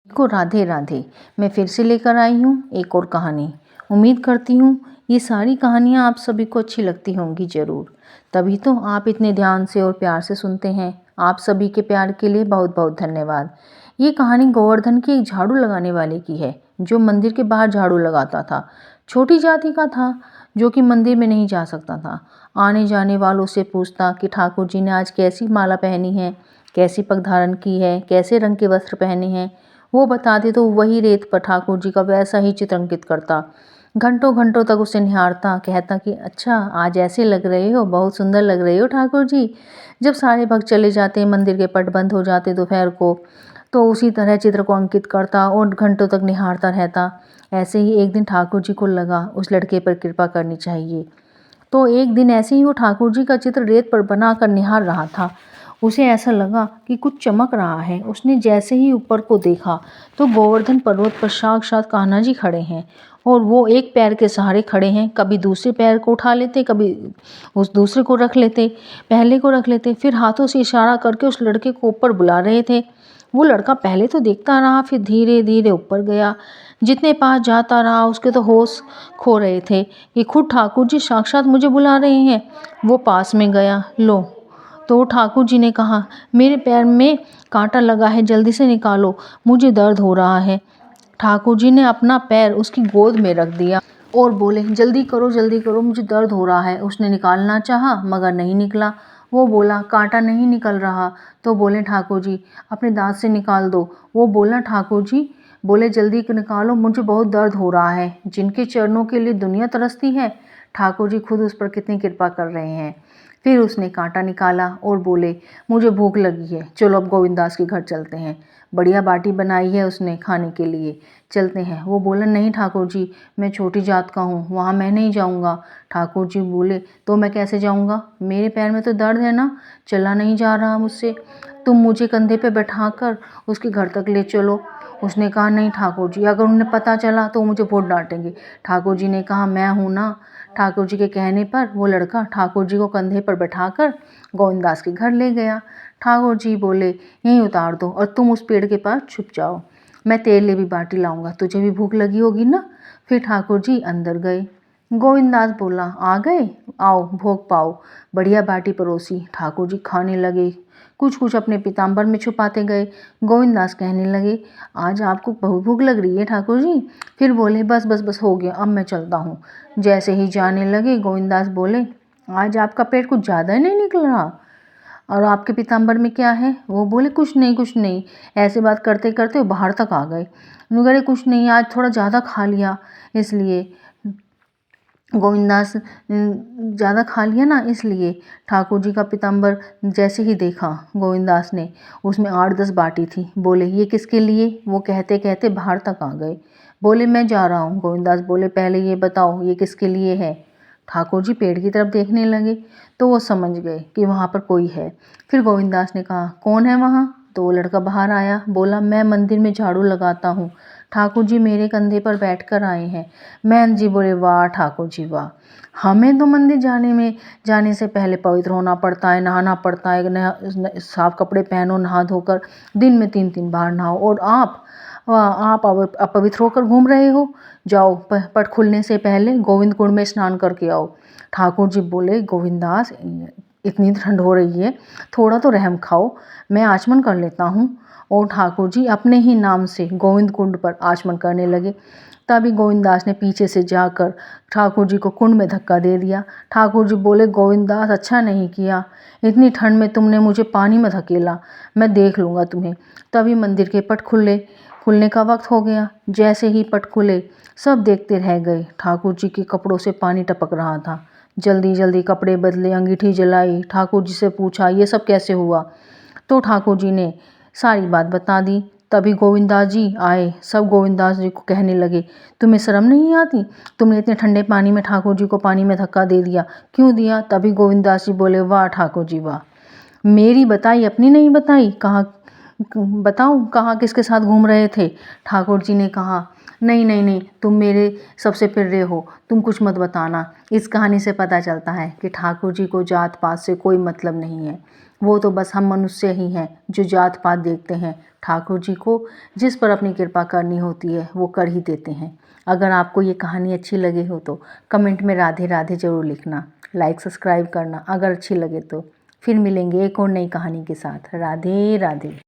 को राधे राधे। मैं फिर से लेकर आई हूँ एक और कहानी। उम्मीद करती हूँ ये सारी कहानियाँ आप सभी को अच्छी लगती होंगी ज़रूर, तभी तो आप इतने ध्यान से और प्यार से सुनते हैं। आप सभी के प्यार के लिए बहुत बहुत धन्यवाद। ये कहानी गोवर्धन के एक झाड़ू लगाने वाले की है जो मंदिर के बाहर झाड़ू लगाता था। छोटी जाति का था जो कि मंदिर में नहीं जा सकता था। आने जाने वालों से पूछता कि ठाकुर जी ने आज कैसी माला पहनी है, कैसी पग धारण की है, कैसे रंग के वस्त्र पहने हैं। वो बताते तो वही रेत पर ठाकुर जी का वैसा ही चित्र अंकित करता। घंटों घंटों तक उसे निहारता, कहता कि अच्छा आज ऐसे लग रहे हो, बहुत सुंदर लग रहे हो ठाकुर जी। जब सारे भक्त चले जाते, मंदिर के पट बंद हो जाते दोपहर को, तो उसी तरह चित्र को अंकित करता और घंटों तक निहारता रहता। ऐसे ही एक दिन ठाकुर जी को लगा उस लड़के पर कृपा करनी चाहिए। तो एक दिन ऐसे ही वो ठाकुर जी का चित्र रेत पर बनाकर निहार रहा था। उसे ऐसा लगा कि कुछ चमक रहा है। उसने जैसे ही ऊपर को देखा तो गोवर्धन पर्वत पर साक्षात कान्हा जी खड़े हैं और वो एक पैर के सहारे खड़े हैं। कभी दूसरे पैर को उठा लेते, कभी उस दूसरे को रख लेते, पहले को रख लेते, फिर हाथों से इशारा करके उस लड़के को ऊपर बुला रहे थे। वो लड़का पहले तो देखता रहा, फिर धीरे धीरे ऊपर गया। जितने पास जाता रहा उसके तो होश खो रहे थे कि खुद ठाकुर जी साक्षात मुझे बुला रहे हैं। वो पास में गया, लो तो ठाकुर जी ने कहा, मेरे पैर में कांटा लगा है, जल्दी से निकालो, मुझे दर्द हो रहा है। ठाकुर जी ने अपना पैर उसकी गोद में रख दिया और बोले, जल्दी करो, मुझे दर्द हो रहा है। उसने निकालना चाहा मगर नहीं निकला। वो बोला, कांटा नहीं निकल रहा। तो बोले ठाकुर जी, अपने दांत से निकाल दो। वो बोला, ठाकुर जी बोले, जल्दी निकालो, मुझे बहुत दर्द हो रहा है। जिनके चरणों के लिए दुनिया तरसती है, ठाकुर जी खुद उस पर कितनी कृपा कर रहे हैं। फिर उसने कांटा निकाला और बोले, मुझे भूख लगी है, चलो अब गोविंदास के घर चलते हैं। बढ़िया बाटी बनाई है उसने खाने के लिए, चलते हैं। वो बोला, नहीं ठाकुर जी, मैं छोटी जात का हूँ, वहाँ मैं नहीं जाऊँगा। ठाकुर जी बोले, तो मैं कैसे जाऊँगा, मेरे पैर में तो दर्द है ना, चला नहीं जा रहा मुझसे, तुम मुझे कंधे पे बैठाकर उसके घर तक ले चलो। उसने कहा, नहीं ठाकुर जी, अगर उन्हें पता चला तो मुझे बहुत डांटेंगे। ठाकुर जी ने कहा, मैं हूँ ना। ठाकुर जी के कहने पर वो लड़का ठाकुर जी को कंधे पर बैठाकर गोविंदास के घर ले गया। ठाकुर जी बोले, यहीं उतार दो और तुम उस पेड़ के पास छुप जाओ, मैं तेरे लिए भी बाटी लाऊंगा, तुझे भी भूख लगी होगी ना। फिर ठाकुर जी अंदर गए। गोविंदास बोला, आ गए, आओ भोग पाओ। बढ़िया बाटी परोसी, ठाकुर जी खाने लगे, कुछ कुछ अपने पीताम्बर में छुपाते गए। गोविंदास कहने लगे, आज आपको बहुत भूख लग रही है ठाकुर जी। फिर बोले, बस बस बस हो गया, अब मैं चलता हूँ। जैसे ही जाने लगे गोविंदास बोले, आज आपका पेट कुछ ज़्यादा ही नहीं निकल रहा, और आपके पीताम्बर में क्या है। वो बोले, कुछ नहीं कुछ नहीं। ऐसे बात करते करते वो बाहर तक आ गए। उन्होंने कुछ नहीं, आज थोड़ा ज़्यादा खा लिया इसलिए। गोविंदास ज़्यादा खा लिया ना इसलिए। ठाकुर जी का पीताम्बर जैसे ही देखा गोविंदास ने, उसमें 8-10 बाटी थी। बोले, ये किसके लिए। वो कहते कहते बाहर तक आ गए। बोले, मैं जा रहा हूँ। गोविंदास बोले, पहले ये बताओ ये किसके लिए है। ठाकुर जी पेड़ की तरफ देखने लगे तो वो समझ गए कि वहाँ पर कोई है। फिर गोविंदास ने कहा, कौन है वहाँ। तो वो लड़का बाहर आया, बोला, मैं मंदिर में झाड़ू लगाता हूँ, ठाकुर जी मेरे कंधे पर बैठकर आए हैं। महंत जी बोले, वाह ठाकुर जी वाह, हमें तो मंदिर जाने से पहले पवित्र होना पड़ता है, नहाना पड़ता है, साफ कपड़े पहनो, नहा धोकर दिन में 3-3 बार नहाओ, और आप अपवित्र होकर घूम रहे हो। जाओ पट खुलने से पहले गोविंद कुंड में स्नान करके आओ। ठाकुर जी बोले, गोविंदास इतनी ठंड हो रही है, थोड़ा तो रहम खाओ, मैं आचमन कर लेता हूँ। और ठाकुर जी अपने ही नाम से गोविंद कुंड पर आचमन करने लगे। तभी गोविंदास ने पीछे से जाकर ठाकुर जी को कुंड में धक्का दे दिया। ठाकुर जी बोले, गोविंदास अच्छा नहीं किया, इतनी ठंड में तुमने मुझे पानी में धकेला, मैं देख लूँगा तुम्हें। तभी मंदिर के पट खुलने का वक्त हो गया। जैसे ही पट खुले सब देखते रह गए। ठाकुर जी के कपड़ों से पानी टपक रहा था। जल्दी जल्दी कपड़े बदले, अंगीठी जलाई, ठाकुर जी से पूछा, ये सब कैसे हुआ। तो ठाकुर जी ने सारी बात बता दी। तभी गोविंदास जी आए। सब गोविंदास जी को कहने लगे, तुम्हें शर्म नहीं आती, तुमने इतने ठंडे पानी में ठाकुर जी को पानी में धक्का दे दिया, क्यों दिया। तभी गोविंदास जी बोले, वाह ठाकुर जी वाह, मेरी बताई अपनी नहीं बताई, कहाँ बताऊँ कहाँ किसके साथ घूम रहे थे। ठाकुर जी ने कहा, नहीं नहीं नहीं, तुम मेरे सबसे प्रिय हो, तुम कुछ मत बताना। इस कहानी से पता चलता है कि ठाकुर जी को जात पात से कोई मतलब नहीं है। वो तो बस हम मनुष्य ही हैं जो जात पात देखते हैं। ठाकुर जी को जिस पर अपनी कृपा करनी होती है वो कर ही देते हैं। अगर आपको ये कहानी अच्छी लगी हो तो कमेंट में राधे राधे ज़रूर लिखना, लाइक सब्सक्राइब करना अगर अच्छी लगे तो। फिर मिलेंगे एक और नई कहानी के साथ। राधे राधे।